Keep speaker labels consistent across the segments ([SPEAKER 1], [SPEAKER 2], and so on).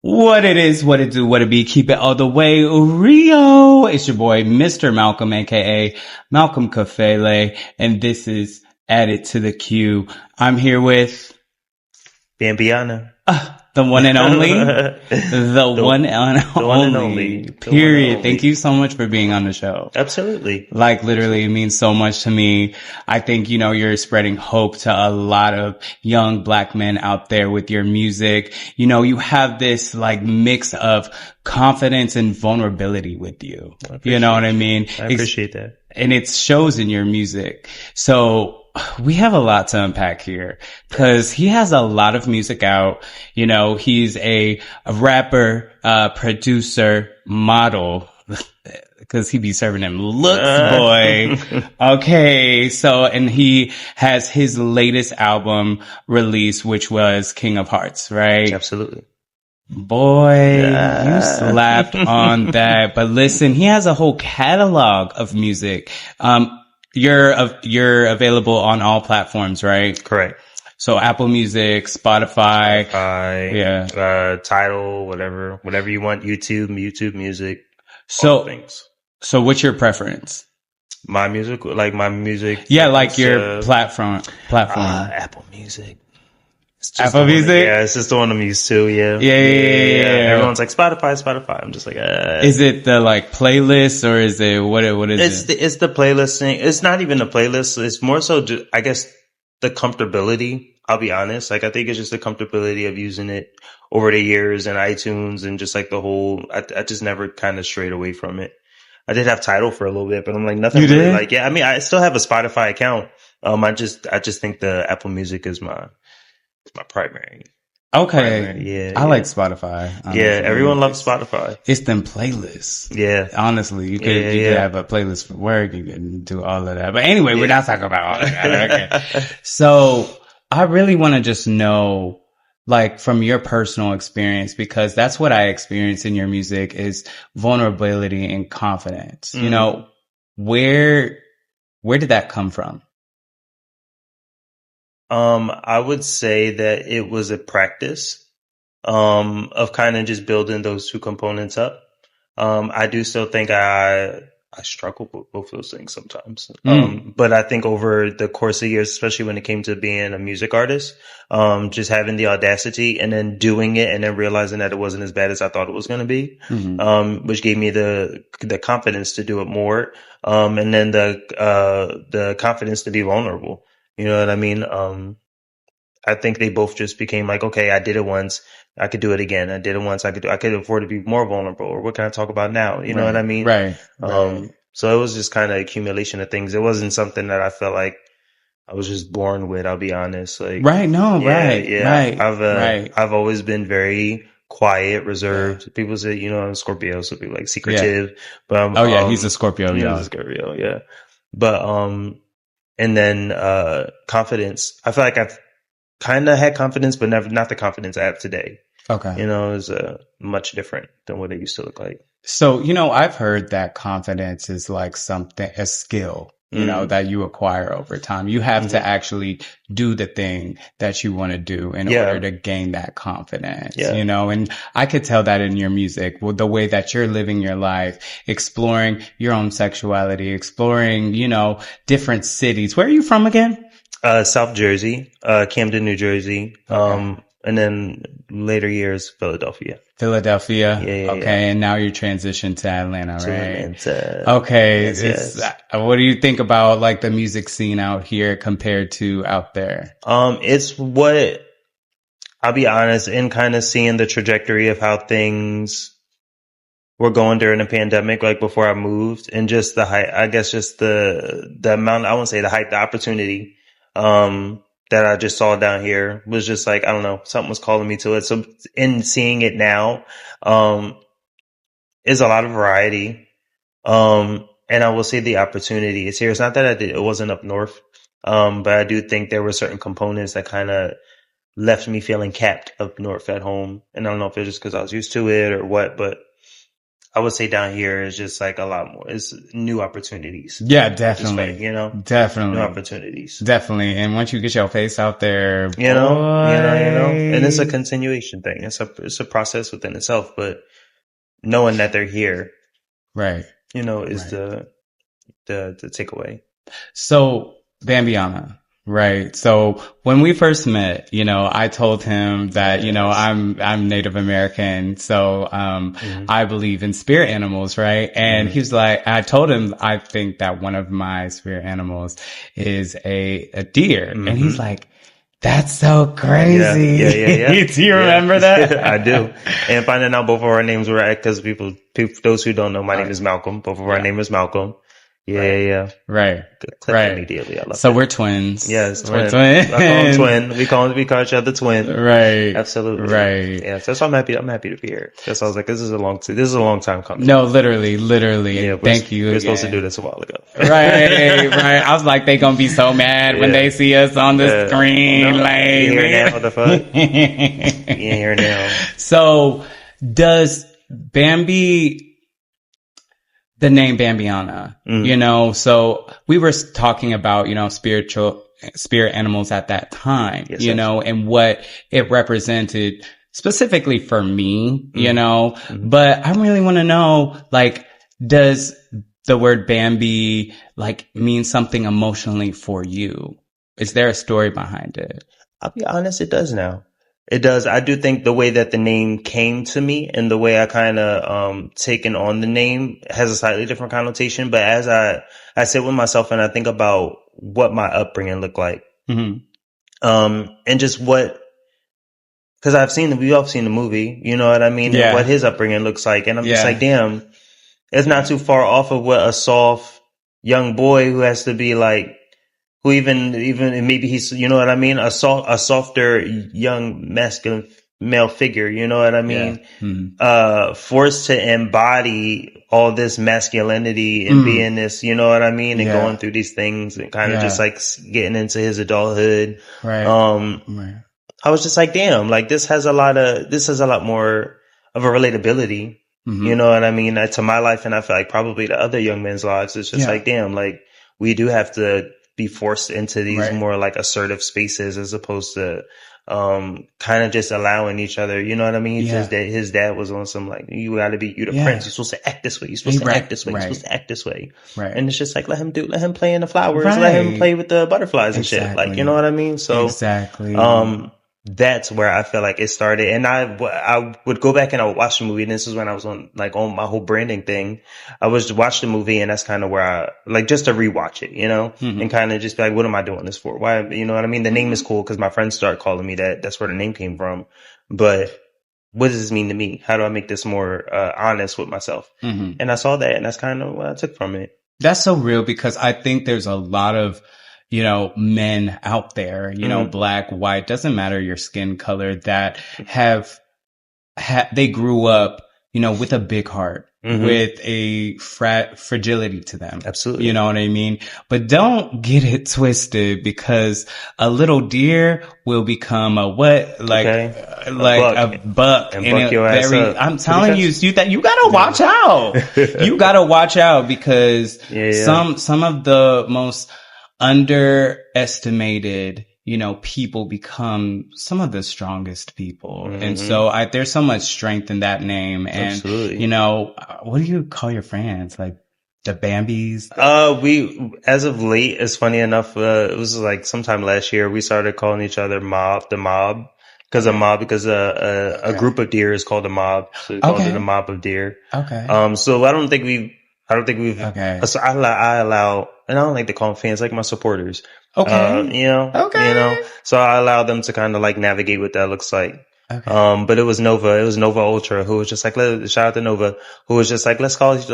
[SPEAKER 1] What it is, what it do, what it be, keep it all the way, Rio. It's your boy, Mr. Malcolm, aka Malcolm Kafele, and this is Addit to the Q. I'm here with
[SPEAKER 2] Bambihanna.
[SPEAKER 1] the one and only, the
[SPEAKER 2] The,
[SPEAKER 1] one and
[SPEAKER 2] the one and only.
[SPEAKER 1] only,
[SPEAKER 2] The one and
[SPEAKER 1] period. Thank
[SPEAKER 2] only.
[SPEAKER 1] you so much for being on the show.
[SPEAKER 2] Absolutely.
[SPEAKER 1] Like literally it means so much to me. I think, you're spreading hope to a lot of young black men out there with your music. You have this like mix of confidence and vulnerability with you. You know what I mean?
[SPEAKER 2] I appreciate that.
[SPEAKER 1] And it shows in your music. So we have a lot to unpack here because he has a lot of music out. He's a rapper, producer, model. Cause he be serving them looks, boy. Okay. So, and he has his latest album released, which was King of Hearts, right?
[SPEAKER 2] Absolutely.
[SPEAKER 1] Boy, you slapped on that. But listen, he has a whole catalog of music. You're available on all platforms, right?
[SPEAKER 2] Correct.
[SPEAKER 1] So Apple Music, Spotify,
[SPEAKER 2] yeah, Tidal, whatever you want. YouTube Music.
[SPEAKER 1] So
[SPEAKER 2] things.
[SPEAKER 1] So what's your preference?
[SPEAKER 2] My music.
[SPEAKER 1] Yeah, like your platform.
[SPEAKER 2] Apple Music.
[SPEAKER 1] Apple Music?
[SPEAKER 2] Yeah, it's just the one I'm used to. Yeah. Everyone's like Spotify. I'm just like,
[SPEAKER 1] Is it the like playlist or is it what is it?
[SPEAKER 2] It's the playlist thing. It's not even a playlist. It's more so just, I guess, the comfortability. I'll be honest. Like, I think it's just the comfortability of using it over the years and iTunes and just like the whole, I just never kind of strayed away from it. I did have Tidal for a little bit, but I'm like nothing really like, yeah, I mean, I still have a Spotify account. I just think the Apple Music is my primary.
[SPEAKER 1] Okay. I like Spotify.
[SPEAKER 2] Honestly. Yeah. Everyone loves Spotify.
[SPEAKER 1] It's them playlists.
[SPEAKER 2] Yeah.
[SPEAKER 1] Honestly, you could have a playlist for work. You can do all of that. But anyway, we're not talking about all of that. Okay. So I really want to just know, like, from your personal experience, because that's what I experience in your music is vulnerability and confidence.
[SPEAKER 2] Mm-hmm.
[SPEAKER 1] Where did that come from?
[SPEAKER 2] I would say that it was a practice, of kind of just building those two components up. I do still think I struggle with both those things sometimes. But I think over the course of years, especially when it came to being a music artist, just having the audacity and then doing it and then realizing that it wasn't as bad as I thought it was going to be, which gave me the confidence to do it more. And then the confidence to be vulnerable. You know what I mean? I think they both just became like, okay, I did it once. I could do it again. I did it once. I could afford to be more vulnerable. Or what can I talk about now? You know what I mean?
[SPEAKER 1] Right.
[SPEAKER 2] So it was just kind of accumulation of things. It wasn't something that I felt like I was just born with. I'll be honest. Like,
[SPEAKER 1] right. No.
[SPEAKER 2] I've always been very quiet, reserved. People say, I'm Scorpio, so people like secretive. But
[SPEAKER 1] he's a Scorpio.
[SPEAKER 2] He's a Scorpio. Yeah. But and then confidence. I feel like I've kind of had confidence, but not the confidence I have today.
[SPEAKER 1] Okay.
[SPEAKER 2] Is much different than what it used to look like.
[SPEAKER 1] So, I've heard that confidence is like a skill, that you acquire over time. You have to actually do the thing that you want to do in order to gain that confidence, and I could tell that in your music, well, the way that you're living your life, exploring your own sexuality, exploring, different cities. Where are you from again?
[SPEAKER 2] South Jersey, Camden, New Jersey. Okay. And then later years, Philadelphia.
[SPEAKER 1] Yeah. Okay.
[SPEAKER 2] Yeah.
[SPEAKER 1] And now you're transitioned to Atlanta, right?
[SPEAKER 2] Atlanta.
[SPEAKER 1] Okay.
[SPEAKER 2] Yes.
[SPEAKER 1] What do you think about like the music scene out here compared to out there?
[SPEAKER 2] It's what, I'll be honest, in kind of seeing the trajectory of how things were going during the pandemic, like before I moved, and just the hype, I guess just the amount, I won't say the hype, the opportunity, that I just saw down here was just like, I don't know, something was calling me to it. So in seeing it now, is a lot of variety. And I will say the opportunity is here. It's not that it wasn't up north. But I do think there were certain components that kind of left me feeling capped up north at home. And I don't know if it's just because I was used to it or what, but I would say down here is just like a lot more. It's new opportunities.
[SPEAKER 1] Yeah,
[SPEAKER 2] This way,
[SPEAKER 1] definitely.
[SPEAKER 2] new
[SPEAKER 1] Definitely.
[SPEAKER 2] opportunities.
[SPEAKER 1] Definitely. And once you get your face out there,
[SPEAKER 2] And it's a
[SPEAKER 1] boy.
[SPEAKER 2] continuation thing. It's a process within itself, but knowing that they're here,
[SPEAKER 1] Right.
[SPEAKER 2] is
[SPEAKER 1] Right.
[SPEAKER 2] the takeaway.
[SPEAKER 1] So, Bambiana, right? So when we first met, I told him that,
[SPEAKER 2] Yes.
[SPEAKER 1] I'm Native American. So, I believe in spirit animals, right? And he
[SPEAKER 2] Mm-hmm.
[SPEAKER 1] was like, I told him, I think that one of my spirit animals is a deer. And he's
[SPEAKER 2] Mm-hmm.
[SPEAKER 1] like, that's so
[SPEAKER 2] Yeah, yeah, yeah, yeah,
[SPEAKER 1] crazy. Do you
[SPEAKER 2] yeah.
[SPEAKER 1] remember
[SPEAKER 2] I do.
[SPEAKER 1] that?
[SPEAKER 2] And finding out both of our names were right, because those who don't know, my name is Malcolm. Both of our
[SPEAKER 1] Yeah.
[SPEAKER 2] name is Malcolm. Yeah,
[SPEAKER 1] Right.
[SPEAKER 2] yeah, yeah.
[SPEAKER 1] Right.
[SPEAKER 2] Clicked
[SPEAKER 1] Right.
[SPEAKER 2] immediately. I loved
[SPEAKER 1] So
[SPEAKER 2] it.
[SPEAKER 1] we're twins.
[SPEAKER 2] Yeah, it's
[SPEAKER 1] We're
[SPEAKER 2] twin. I call him
[SPEAKER 1] twins.
[SPEAKER 2] twin. We call each other twin.
[SPEAKER 1] Right.
[SPEAKER 2] Absolutely.
[SPEAKER 1] Right.
[SPEAKER 2] Yeah, so that's why I'm happy to be here. That's why I was like, this is a long time coming.
[SPEAKER 1] No, literally.
[SPEAKER 2] Yeah,
[SPEAKER 1] Thank you
[SPEAKER 2] we're
[SPEAKER 1] again.
[SPEAKER 2] supposed to do this a while ago.
[SPEAKER 1] Right. I was like, they gonna be so mad when
[SPEAKER 2] Yeah.
[SPEAKER 1] they see us on the screen.
[SPEAKER 2] No,
[SPEAKER 1] Like,
[SPEAKER 2] you here now, the fuck? You here now.
[SPEAKER 1] So, does Bambi, the name Bambiana, so we were talking about, spirit animals at that time,
[SPEAKER 2] Yes,
[SPEAKER 1] and what it represented specifically for me, but I really want to know, like, does the word Bambi, like, mean something emotionally for you? Is there a story behind it?
[SPEAKER 2] I'll be honest, it does now. It does. I do think the way that the name came to me and the way I kind of taken on the name has a slightly different connotation. But as I sit with myself and I think about what my upbringing looked like,
[SPEAKER 1] Mm-hmm.
[SPEAKER 2] and just because we've all seen the movie, you know what I mean,
[SPEAKER 1] Yeah.
[SPEAKER 2] and what his upbringing looks like, and I'm just
[SPEAKER 1] Yeah.
[SPEAKER 2] like, damn, it's not too far off of what a soft young boy who has to be like, who even maybe he's, you know what I mean, a softer young masculine male figure, you know what I mean,
[SPEAKER 1] Yeah. Mm-hmm.
[SPEAKER 2] Forced to embody all this masculinity and being this, you know what I mean, and
[SPEAKER 1] Yeah.
[SPEAKER 2] going through these things and kind of
[SPEAKER 1] Yeah.
[SPEAKER 2] just like getting into his adulthood.
[SPEAKER 1] Right. Right.
[SPEAKER 2] I was just like, damn, like this has a lot more of a relatability.
[SPEAKER 1] Mm-hmm.
[SPEAKER 2] You know what I mean? To my life, and I feel like probably to other young men's lives. It's just like, damn, like we do have to be forced into these more like assertive spaces as opposed to kind of just allowing each other. You know what I mean?
[SPEAKER 1] Yeah.
[SPEAKER 2] His dad was on some like, you the prince. You're supposed to act this way. You're supposed to act this way. You're supposed to act this way.
[SPEAKER 1] Right.
[SPEAKER 2] And it's just like, let him play in the flowers. Let him play with the butterflies and shit. Like, you know what I mean? So
[SPEAKER 1] exactly.
[SPEAKER 2] That's where I feel like it started. And I would go back and I would watch the movie. And this is when I was on my whole branding thing. I was to watch the movie, and that's kind of where I like just to rewatch it, and kind of just be like, what am I doing this for? Why, you know what I mean? The name is cool because my friends start calling me that. That's where the name came from. But what does this mean to me? How do I make this more honest with myself? And I saw that, and that's kind of what I took from it.
[SPEAKER 1] That's so real, because I think there's a lot of, men out there, black, white, doesn't matter your skin color, that they grew up, with a big heart, with a fragility to them.
[SPEAKER 2] Absolutely.
[SPEAKER 1] You know what I mean? But don't get it twisted, because a little deer will become a what? Like, a buck.
[SPEAKER 2] And buck your ass up.
[SPEAKER 1] I'm telling you, that you gotta watch out. You gotta watch out, because some of the most underestimated, people become some of the strongest people. And so there's so much strength in that name. And,
[SPEAKER 2] absolutely.
[SPEAKER 1] What do you call your friends? Like the Bambis?
[SPEAKER 2] We, as of late, it's funny enough, it was like sometime last year, we started calling each other the mob. Because a group of deer is called a mob. So we called it a mob of deer.
[SPEAKER 1] Okay.
[SPEAKER 2] So I don't think we've,
[SPEAKER 1] okay.
[SPEAKER 2] So I allow, and I don't like to call them fans, like my supporters.
[SPEAKER 1] Okay.
[SPEAKER 2] So I allow them to kind of like navigate what that looks like.
[SPEAKER 1] Okay.
[SPEAKER 2] But it was Nova Ultra, who was just like, shout out to Nova, who was just like, let's call each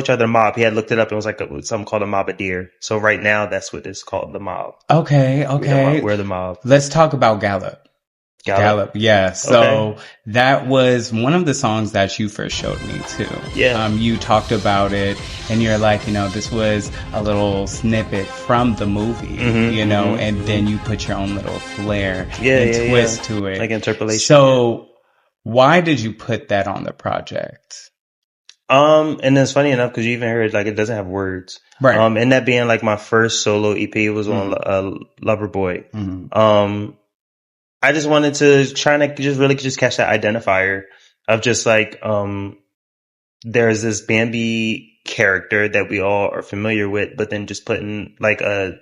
[SPEAKER 2] other mob. He had looked it up and was like something called a mob of deer. So right now that's what it's called, the mob.
[SPEAKER 1] Okay.
[SPEAKER 2] We're the mob.
[SPEAKER 1] Let's talk about Gallop. Gallop. Yeah. So that was one of the songs that you first showed me too.
[SPEAKER 2] Yeah.
[SPEAKER 1] You talked about it, and you're like, this was a little snippet from the movie, and then you put your own little flair and twist to it.
[SPEAKER 2] Like interpolation.
[SPEAKER 1] So why did you put that on the project?
[SPEAKER 2] And it's funny enough because you even heard like it doesn't have words.
[SPEAKER 1] Right.
[SPEAKER 2] And that being like my first solo EP was on Loverboy. I just wanted to try to just really just catch that identifier of just like there's this Bambi character that we all are familiar with, but then just putting like a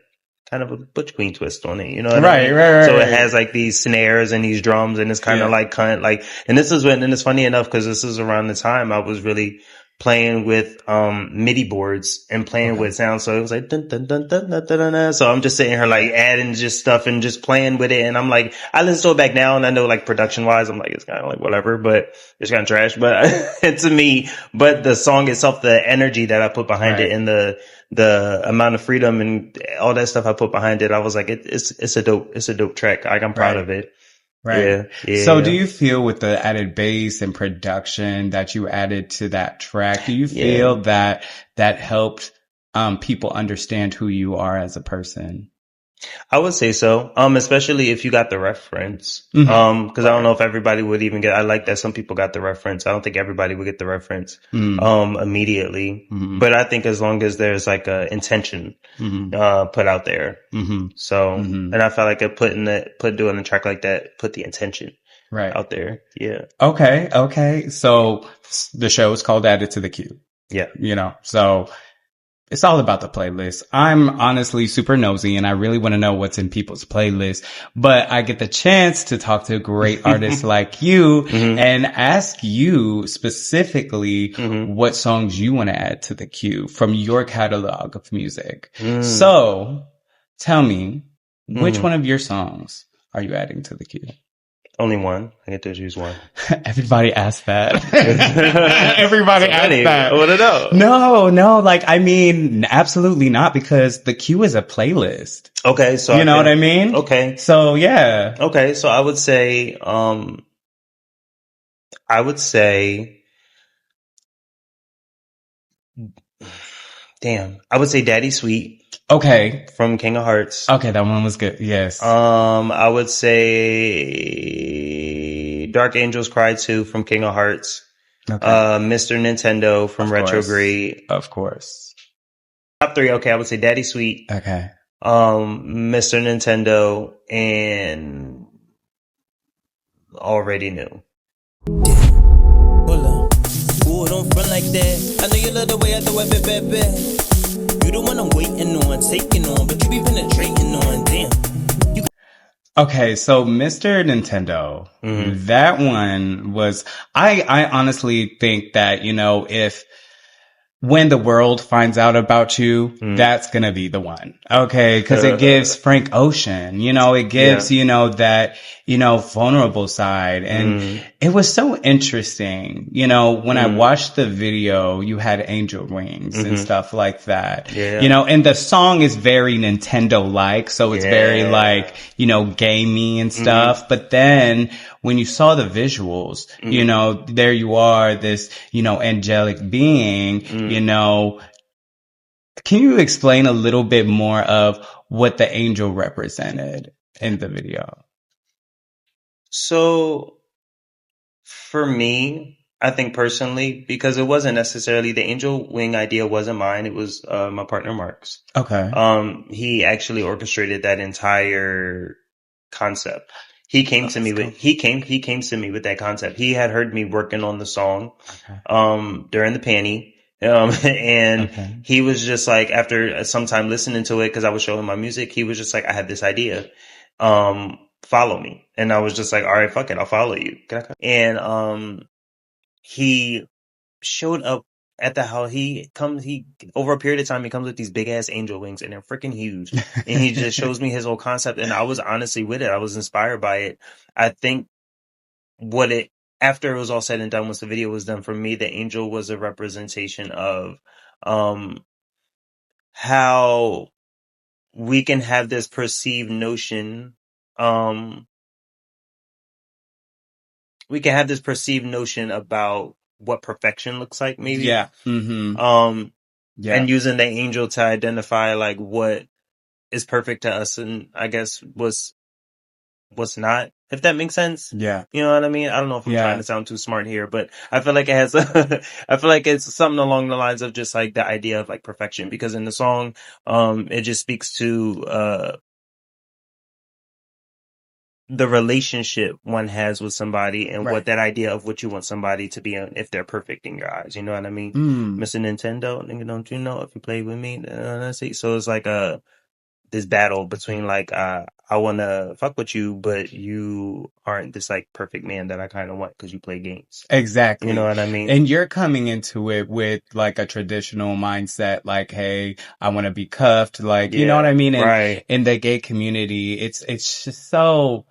[SPEAKER 2] kind of a Butch Queen twist on it, you know what I mean? So it has like these snares and these drums, and it's kind of like and this is when, and it's funny enough because this is around the time I was really playing with MIDI boards and playing with sounds. So it was like dun, dun, dun, dun, dun, dun, dun, dun. So I'm just sitting here like adding just stuff and just playing with it, and I'm like, I listen to it back now and I know like production wise I'm like it's kind of like whatever, but it's kind of trash, but to me, but the song itself, the energy that I put behind it, and the amount of freedom and all that stuff I put behind it, I was like, it's a dope track. Like I'm proud of it.
[SPEAKER 1] Right. Yeah. So do you feel with the added bass and production that you added to that track, do you feel that helped people understand who you are as a person?
[SPEAKER 2] I would say so. Especially if you got the reference. Cause I don't know if everybody would even get, I like that some people got the reference. I don't think everybody would get the reference, immediately. But I think as long as there's like a intention, put out there. So, and I felt like doing a track like that, put the intention out there. Yeah.
[SPEAKER 1] Okay. So the show is called Addit2thaQ.
[SPEAKER 2] Yeah.
[SPEAKER 1] You know, so it's all about the playlist. I'm honestly super nosy and I really want to know what's in people's playlists, but I get the chance to talk to great artists like you and ask you specifically what songs you want to add to the queue from your catalog of music. So tell me, which one of your songs are you adding to the queue?
[SPEAKER 2] Only one. I get to choose one.
[SPEAKER 1] Everybody asked that. Everybody asked that.
[SPEAKER 2] I want to know.
[SPEAKER 1] No. Like, I mean, absolutely not, because the queue is a playlist.
[SPEAKER 2] Okay. So
[SPEAKER 1] you know what I mean?
[SPEAKER 2] Okay.
[SPEAKER 1] So yeah.
[SPEAKER 2] Okay. So I would say, I would say Daddy Sweet.
[SPEAKER 1] Okay.
[SPEAKER 2] From King of Hearts.
[SPEAKER 1] Okay, that one was good. Yes.
[SPEAKER 2] I would say Dark Angels Cry 2 from King of Hearts. Okay. Mr. Nintendo from Retrograde.
[SPEAKER 1] Of course.
[SPEAKER 2] Top 3. Okay, I would say Daddy Sweet.
[SPEAKER 1] Okay.
[SPEAKER 2] Mr. Nintendo and Already Knew.
[SPEAKER 3] Hold up. Ooh, don't front like that. I know you love the way I throw it back. You the one I'm waiting on, taking on, but you be penetrating on, damn.
[SPEAKER 1] Okay, so Mr. Nintendo, that one was, I honestly think that, you know, when the world finds out about you, that's gonna be the one. Okay, because it gives Frank Ocean, you know, it gives, you know, that, you know, vulnerable side. And it was so interesting, you know, when I watched the video, you had angel wings and stuff like that. You know, and the song is very Nintendo-like, so it's very like, you know, gamey and stuff. But then when you saw the visuals, you know, there you are, this, you know, angelic being, you know, can you explain a little bit more of what the angel represented in the video?
[SPEAKER 2] So for me, I think personally, because it wasn't necessarily the angel wing idea wasn't mine. It was, my partner Mark's.
[SPEAKER 1] Okay.
[SPEAKER 2] He actually orchestrated that entire concept. He came to me with that concept. He had heard me working on the song, during the panty. And he was just like, after some time listening to it, cause I was showing my music, he was just like, I have this idea. Follow me. And I was just like, all right, fuck it. I'll follow you. And, he showed up at the house. Over a period of time, he comes with these big ass angel wings and they're freaking huge. And he just shows me his whole concept. And I was honestly with it. I was inspired by it. I think after it was all said and done, once the video was done, for me, the angel was a representation of, how we can have this perceived notion, about what perfection looks like, maybe.
[SPEAKER 1] Yeah.
[SPEAKER 2] And using the angel to identify like what is perfect to us and I guess what's not. if that makes sense.
[SPEAKER 1] Yeah.
[SPEAKER 2] You know what I mean? I don't know if I'm
[SPEAKER 1] Yeah.
[SPEAKER 2] trying to sound too smart here, but I feel like it has, I feel like it's something along the lines of just like the idea of like perfection, because in the song, it just speaks to, the relationship one has with somebody and
[SPEAKER 1] Right.
[SPEAKER 2] what that idea of what you want somebody to be if they're perfect in your eyes. You know what I mean?
[SPEAKER 1] Mm.
[SPEAKER 2] Mr. Nintendo, nigga, don't you know if you play with me? See, so it's like this battle between like I want to fuck with you, but you aren't this like perfect man that I kind of want because you play games.
[SPEAKER 1] Exactly.
[SPEAKER 2] You know what I mean?
[SPEAKER 1] And you're coming into it with like a traditional mindset, like, hey, I want to be cuffed, like, you know what I mean? And
[SPEAKER 2] right.
[SPEAKER 1] in the gay community, it's just so,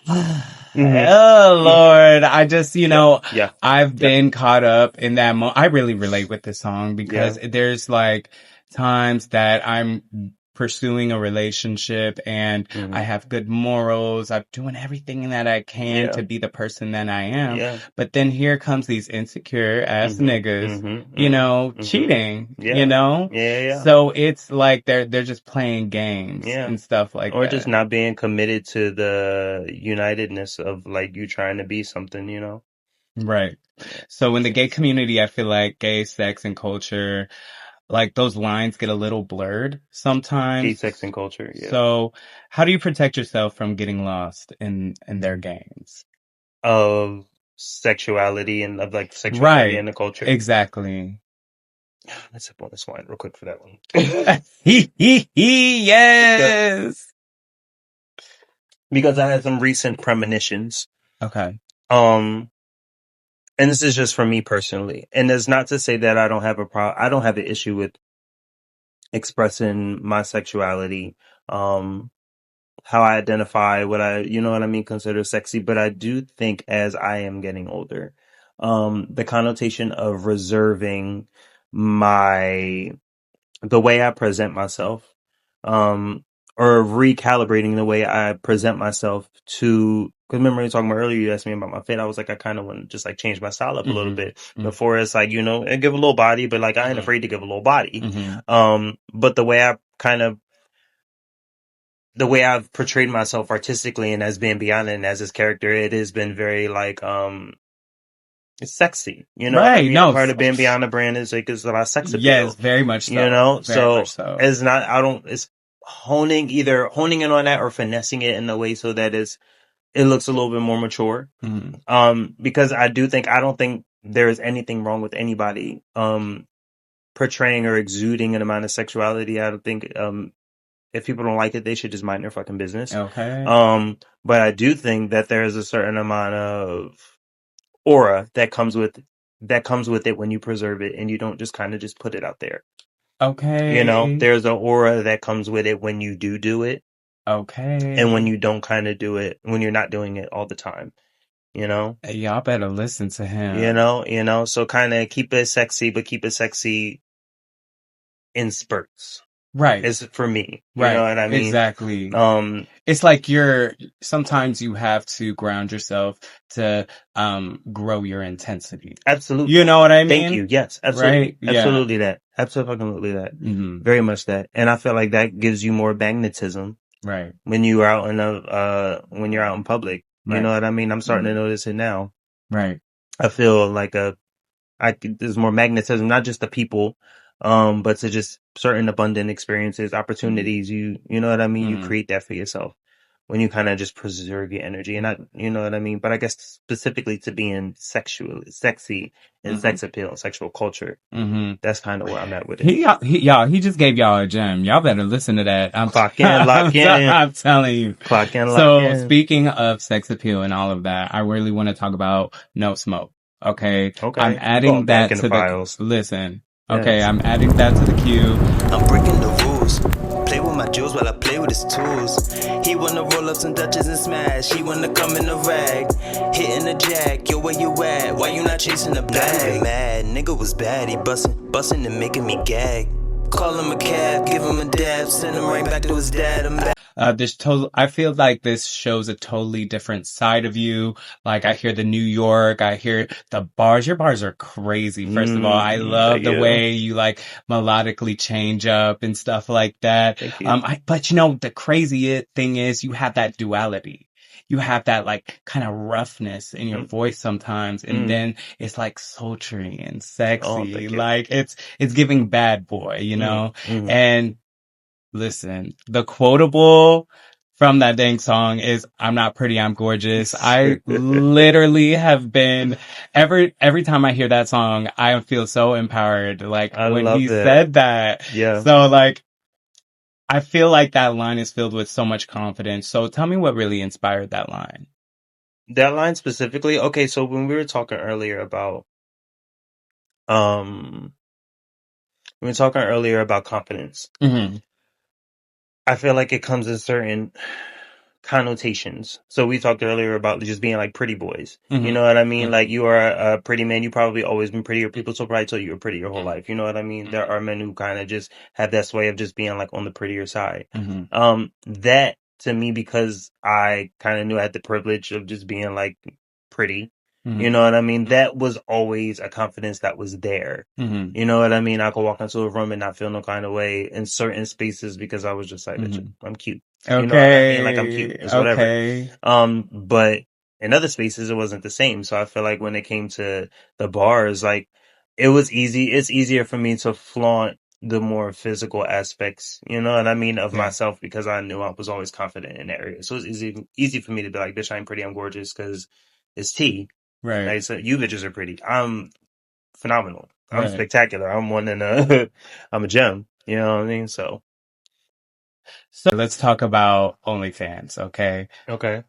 [SPEAKER 1] oh Lord, I just, you know,
[SPEAKER 2] Yeah.
[SPEAKER 1] I've been caught up in that I really relate with this song because there's like times that I'm pursuing a relationship and I have good morals. I'm doing everything that I can to be the person that I am.
[SPEAKER 2] Yeah.
[SPEAKER 1] But then here comes these insecure ass niggas, you know, cheating, you know?
[SPEAKER 2] Yeah.
[SPEAKER 1] So it's like they're just playing games and stuff like
[SPEAKER 2] Or
[SPEAKER 1] that.
[SPEAKER 2] just not being committed to the unitedness of like you trying to be something, you know?
[SPEAKER 1] Right. So in the gay community, I feel like gay sex and culture, like those lines get a little blurred sometimes.
[SPEAKER 2] Gay sex and culture, yeah.
[SPEAKER 1] So how do you protect yourself from getting lost in their games?
[SPEAKER 2] Of sexuality and of like sexuality and the culture.
[SPEAKER 1] Exactly.
[SPEAKER 2] Let's sip on this wine real quick for that one.
[SPEAKER 1] Yes.
[SPEAKER 2] Because I had some recent premonitions.
[SPEAKER 1] Okay.
[SPEAKER 2] And this is just for me personally. And it's not to say that I don't have I don't have an issue with expressing my sexuality, how I identify, what I, you know what I mean, consider sexy. But I do think as I am getting older, the connotation of reserving the way I present myself, or recalibrating the way I present myself to, because remember you talking about earlier, you asked me about my fit. I was like, I kind of want to just like change my style up a little bit before it's like, you know, and give a little body, but like I ain't afraid to give a little body. But the way I've portrayed myself artistically and as Bambihanna and as his character, it has been very like, it's sexy, you know.
[SPEAKER 1] Right,
[SPEAKER 2] I mean,
[SPEAKER 1] no.
[SPEAKER 2] part of Bambihanna brand is like it's about sex appeal.
[SPEAKER 1] Yes, very much so.
[SPEAKER 2] You know,
[SPEAKER 1] very
[SPEAKER 2] so it's not. It's either honing in on that or finessing it in a way so that it looks a little bit more mature. Because I don't think there is anything wrong with anybody portraying or exuding an amount of sexuality. I don't think if people don't like it, they should just mind their fucking business.
[SPEAKER 1] Okay.
[SPEAKER 2] But I do think that there is a certain amount of aura that comes with it when you preserve it and you don't just kind of just put it out there.
[SPEAKER 1] Okay.
[SPEAKER 2] You know, there's an aura that comes with it when you do it.
[SPEAKER 1] Okay.
[SPEAKER 2] And when you don't kind of do it, when you're not doing it all the time, you know?
[SPEAKER 1] Hey, y'all better listen to him.
[SPEAKER 2] You know, so kind of keep it sexy, but keep it sexy in spurts.
[SPEAKER 1] Right.
[SPEAKER 2] It's for me.
[SPEAKER 1] Right.
[SPEAKER 2] You know what I mean?
[SPEAKER 1] Exactly. It's like sometimes you have to ground yourself to, grow your intensity.
[SPEAKER 2] Absolutely.
[SPEAKER 1] You know what I mean?
[SPEAKER 2] Thank you. Yes. Absolutely.
[SPEAKER 1] Right?
[SPEAKER 2] Absolutely
[SPEAKER 1] Yeah.
[SPEAKER 2] that. Absolutely that. Very much that. And I feel like that gives you more magnetism.
[SPEAKER 1] Right.
[SPEAKER 2] When you're out when you're out in public. You know what I mean? I'm starting to notice it now.
[SPEAKER 1] Right.
[SPEAKER 2] I feel like there's more magnetism, not just the people, but to just certain abundant experiences, opportunities. You know what I mean? You create that for yourself when you kind of just preserve your energy, and you know what I mean? But I guess specifically to being sexy and sex appeal and sexual culture. That's kind of where I'm at with it.
[SPEAKER 1] He just gave y'all a gem. Y'all better listen to that.
[SPEAKER 2] Clock in, lock in.
[SPEAKER 1] I'm telling you.
[SPEAKER 2] Clock in, lock in.
[SPEAKER 1] So speaking of sex appeal and all of that, I really want to talk about No Smoke. Okay. I'm adding that to the listen. Okay, I'm adding that to the queue.
[SPEAKER 3] I'm breaking the rules. Play with my jewels while I play with his tools. He wanna roll up some Dutches and smash. He wanna come in a rag. Hitting the jack. Yo, where you at? Why you not chasing the bag? Mad nigga was bad. He busting and making me gag. Call him a cab, give him a dab, send him right back to his dad. I'm back.
[SPEAKER 1] I feel like this shows a totally different side of you. Like I hear the New York, I hear the bars. Your bars are crazy. First of all, I love the way you like melodically change up and stuff like that.
[SPEAKER 2] Thank you.
[SPEAKER 1] But you know, the crazy thing is you have that duality. you have that like kind of roughness in your voice sometimes, and then it's like sultry and
[SPEAKER 2] Oh,
[SPEAKER 1] sexy.
[SPEAKER 2] thank you.
[SPEAKER 1] Like it's giving bad boy, you know?
[SPEAKER 2] Mm-hmm.
[SPEAKER 1] And listen, the quotable from that dang song is "I'm not pretty, I'm gorgeous." I literally have been every time I hear that song, I feel so empowered. Like
[SPEAKER 2] I
[SPEAKER 1] when
[SPEAKER 2] love
[SPEAKER 1] he
[SPEAKER 2] that.
[SPEAKER 1] said that.
[SPEAKER 2] Yeah.
[SPEAKER 1] So like I feel like that line is filled with so much confidence. So tell me what really inspired that line.
[SPEAKER 2] That line specifically, okay, so when we were talking earlier about um confidence,
[SPEAKER 1] Mm-hmm.
[SPEAKER 2] I feel like it comes in certain connotations. So we talked earlier about just being like pretty boys. You
[SPEAKER 1] Mm-hmm.
[SPEAKER 2] know what I mean?
[SPEAKER 1] Mm-hmm.
[SPEAKER 2] Like you are a pretty man. You probably always been pretty, or people so probably told you were pretty your whole life. You know what I mean? There are men who kind of just have that sway of just being like on the prettier side.
[SPEAKER 1] Mm-hmm.
[SPEAKER 2] That to me, because I kind of knew I had the privilege of just being like pretty. You
[SPEAKER 1] Mm-hmm.
[SPEAKER 2] know what I mean? That was always a confidence that was there.
[SPEAKER 1] Mm-hmm.
[SPEAKER 2] You know what I mean? I could walk into a room and not feel no kind of way in certain spaces because I was just like,
[SPEAKER 1] Mm-hmm.
[SPEAKER 2] I'm cute. You know what I mean? Like I'm cute.
[SPEAKER 1] Okay.
[SPEAKER 2] It's whatever.
[SPEAKER 1] Okay.
[SPEAKER 2] But in other spaces it wasn't the same. So I feel like when it came to the bars, like it was easy. It's easier for me to flaunt the more physical aspects, you know what I mean, of
[SPEAKER 1] Yeah.
[SPEAKER 2] myself because I knew I was always confident in that area. So it's easy for me to be like, bitch, I'm pretty, I'm gorgeous because it's T.
[SPEAKER 1] Right.
[SPEAKER 2] Like, so you bitches are pretty. I'm phenomenal. I'm
[SPEAKER 1] Right.
[SPEAKER 2] spectacular. I'm one in a, I'm a gem. You know what I mean? So,
[SPEAKER 1] So let's talk about OnlyFans, okay?
[SPEAKER 2] okay.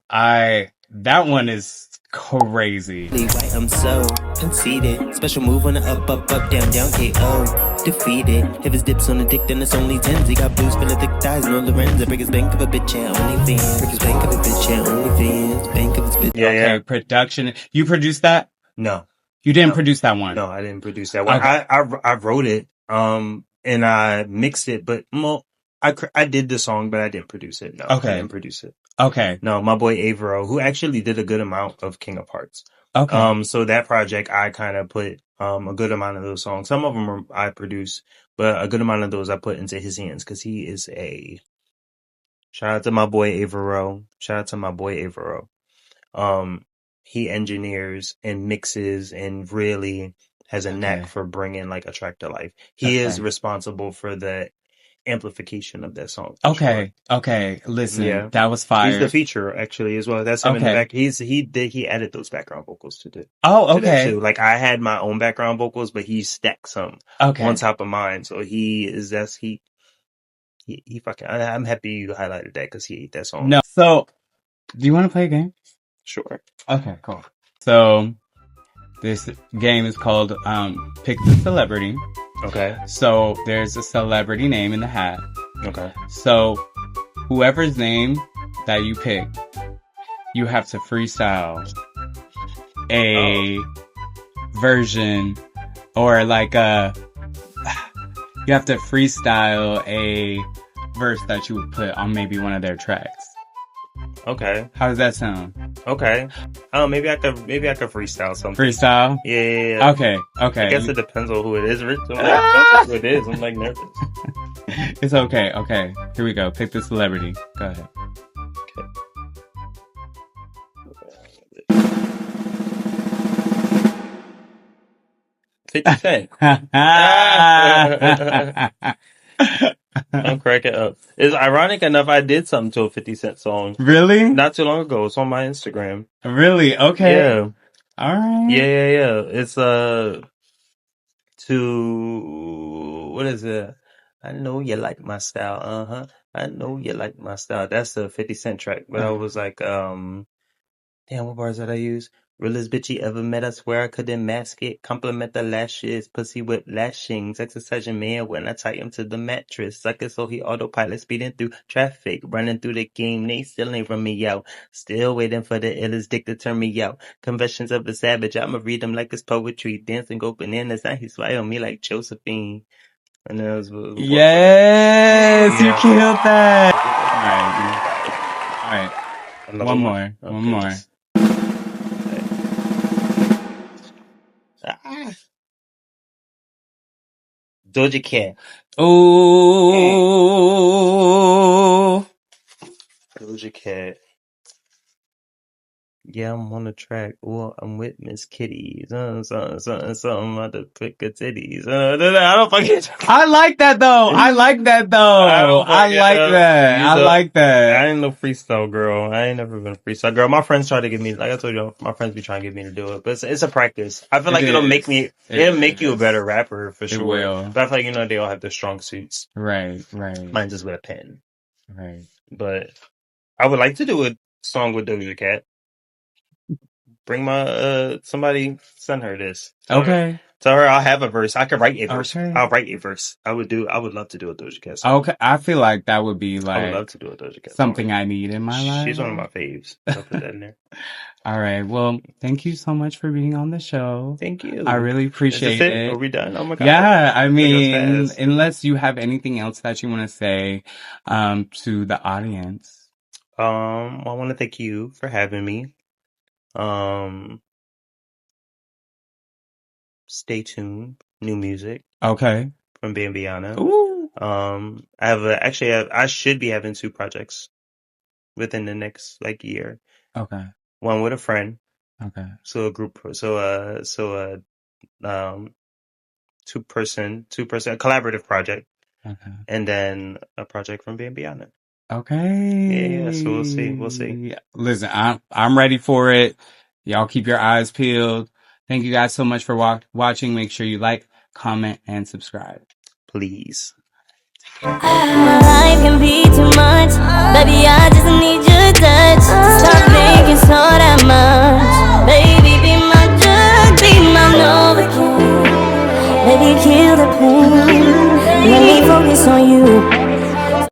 [SPEAKER 1] That one is crazy.
[SPEAKER 3] White, I'm so conceited. Special move on the up, up, up, down, down, KO. Defeated. If it's dips on the dick, then it's only 10s. He got blues, full of thick thighs, no Lorenzo. Break his bank of a bitch, yeah, OnlyFans. Break his bank of a bitch, yeah, OnlyFans. Bank of his bitch.
[SPEAKER 2] Yeah,
[SPEAKER 1] Okay,
[SPEAKER 2] yeah.
[SPEAKER 1] production. You produced that?
[SPEAKER 2] No,
[SPEAKER 1] You didn't
[SPEAKER 2] no,
[SPEAKER 1] produce that one?
[SPEAKER 2] no, I didn't produce that one.
[SPEAKER 1] Okay.
[SPEAKER 2] I wrote it, and I mixed it, but well, I did the song, but I didn't produce it. No, I
[SPEAKER 1] Okay.
[SPEAKER 2] didn't produce it.
[SPEAKER 1] Okay.
[SPEAKER 2] No, my boy Avero, who actually did a good amount of King of Hearts.
[SPEAKER 1] Okay.
[SPEAKER 2] So that project, I kind of put, a good amount of those songs. Some of them I produced, but a good amount of those I put into his hands because he is shout out to my boy Avero. Shout out to my boy Avero. Um, he engineers and mixes and really has a knack
[SPEAKER 1] Okay.
[SPEAKER 2] for bringing like a track to life. He is
[SPEAKER 1] Okay.
[SPEAKER 2] responsible for the amplification of that song for sure.
[SPEAKER 1] Okay. Okay. Listen,
[SPEAKER 2] Yeah.
[SPEAKER 1] that was
[SPEAKER 2] He's the
[SPEAKER 1] fire.
[SPEAKER 2] feature actually as well. That's him in the
[SPEAKER 1] Okay.
[SPEAKER 2] back. He added those background vocals to
[SPEAKER 1] Oh,
[SPEAKER 2] that
[SPEAKER 1] okay.
[SPEAKER 2] too. Like I had my own background vocals, but he stacked some on
[SPEAKER 1] Okay.
[SPEAKER 2] top of mine. So he fucking. I'm happy you highlighted that because he ate that song.
[SPEAKER 1] No. So, do you want to play a game?
[SPEAKER 2] Sure.
[SPEAKER 1] Okay, cool. So, this game is called Pick the Celebrity.
[SPEAKER 2] Okay.
[SPEAKER 1] So, there's a celebrity name in the hat.
[SPEAKER 2] Okay.
[SPEAKER 1] So, whoever's name that you pick, you have to freestyle a version or like you have to freestyle a verse that you would put on maybe one of their tracks.
[SPEAKER 2] Okay.
[SPEAKER 1] How does that sound?
[SPEAKER 2] Okay. Oh, maybe I could freestyle something.
[SPEAKER 1] Freestyle?
[SPEAKER 2] Yeah.
[SPEAKER 1] Okay.
[SPEAKER 2] I guess it depends on who it is. Rich. Who it is. I'm like nervous.
[SPEAKER 1] It's okay. Okay. Here we go. Pick the celebrity. Go ahead.
[SPEAKER 2] Okay. 50 Cent. I'm cracking up. It's ironic enough, I did something to a 50 Cent song.
[SPEAKER 1] Really?
[SPEAKER 2] Not too long ago. It's on my Instagram.
[SPEAKER 1] Really? Okay.
[SPEAKER 2] Yeah.
[SPEAKER 1] All right.
[SPEAKER 2] Yeah. It's, what is it? I know you like my style. Uh-huh. I know you like my style. That's the 50 Cent track. But I was like, damn, what bars did I use? Realest bitch you ever met, I swear I couldn't mask it. Compliment the lashes, pussy with lashings. Exercise your man when I tie him to the mattress. Suck it so he autopilot speeding through traffic. Running through the game, they still ain't run me out. Still waiting for the illest dick to turn me out. Confessions of a savage, I'ma read them like it's poetry. Dancing go bananas, now he sway on me like Josephine. And then it was
[SPEAKER 1] Yes, you killed that. All right.
[SPEAKER 2] Another
[SPEAKER 1] One more.
[SPEAKER 2] Oh,
[SPEAKER 1] One more.
[SPEAKER 2] goodness. Doja Cat.
[SPEAKER 1] Ooh.
[SPEAKER 2] Doja Cat. Yeah, I'm on the track. Well, I'm with Miss Kitty. Something about the pick of titties. I don't fucking.
[SPEAKER 1] I like that though. I like that though. I like that. I like that.
[SPEAKER 2] I ain't no freestyle girl. I ain't never been a freestyle girl. My friends try to get me, like I told you, my friends be trying to get me to do it, but it's a practice. I feel like it'll make you a better rapper for sure.
[SPEAKER 1] Will.
[SPEAKER 2] But I feel like, they all have their strong suits.
[SPEAKER 1] Right.
[SPEAKER 2] Mine's just with a pen.
[SPEAKER 1] Right.
[SPEAKER 2] But I would like to do a song with Doja Cat. Bring my, somebody send her this.
[SPEAKER 1] Okay.
[SPEAKER 2] Tell her I'll have a verse. I could write a verse.
[SPEAKER 1] Okay.
[SPEAKER 2] I'll write a verse. I would love to do a Doja Cat song.
[SPEAKER 1] Okay. I feel like that would be
[SPEAKER 2] I would love
[SPEAKER 1] like
[SPEAKER 2] to do a Doja Cat
[SPEAKER 1] something
[SPEAKER 2] song.
[SPEAKER 1] I need in my life.
[SPEAKER 2] She's one of my faves. I'll put that in there.
[SPEAKER 1] All right. Well, thank you so much for being on the show.
[SPEAKER 2] Thank you.
[SPEAKER 1] I really appreciate it.
[SPEAKER 2] Are we done? Oh my God.
[SPEAKER 1] Yeah. I mean, unless you have anything else that you want to say, to the audience.
[SPEAKER 2] Well, I want to thank you for having me. Stay tuned. New music.
[SPEAKER 1] Okay.
[SPEAKER 2] From Bambihanna.
[SPEAKER 1] Ooh.
[SPEAKER 2] I should be having 2 projects within the next year.
[SPEAKER 1] Okay.
[SPEAKER 2] One with a friend.
[SPEAKER 1] Okay.
[SPEAKER 2] So a group. So 2-person collaborative project.
[SPEAKER 1] Okay.
[SPEAKER 2] And then a project from Bambihanna.
[SPEAKER 1] Okay.
[SPEAKER 2] Yeah. So we'll see.
[SPEAKER 1] Listen, I'm ready for it. Y'all keep your eyes peeled. Thank you guys so much for watching. Make sure you like, comment, and subscribe.
[SPEAKER 2] Please.
[SPEAKER 4] My life can be too much. Baby, I just need your touch. Stop thinking so that much. Baby, be my drug, be my Novocaine. Baby, kill the pain. Let me focus on you.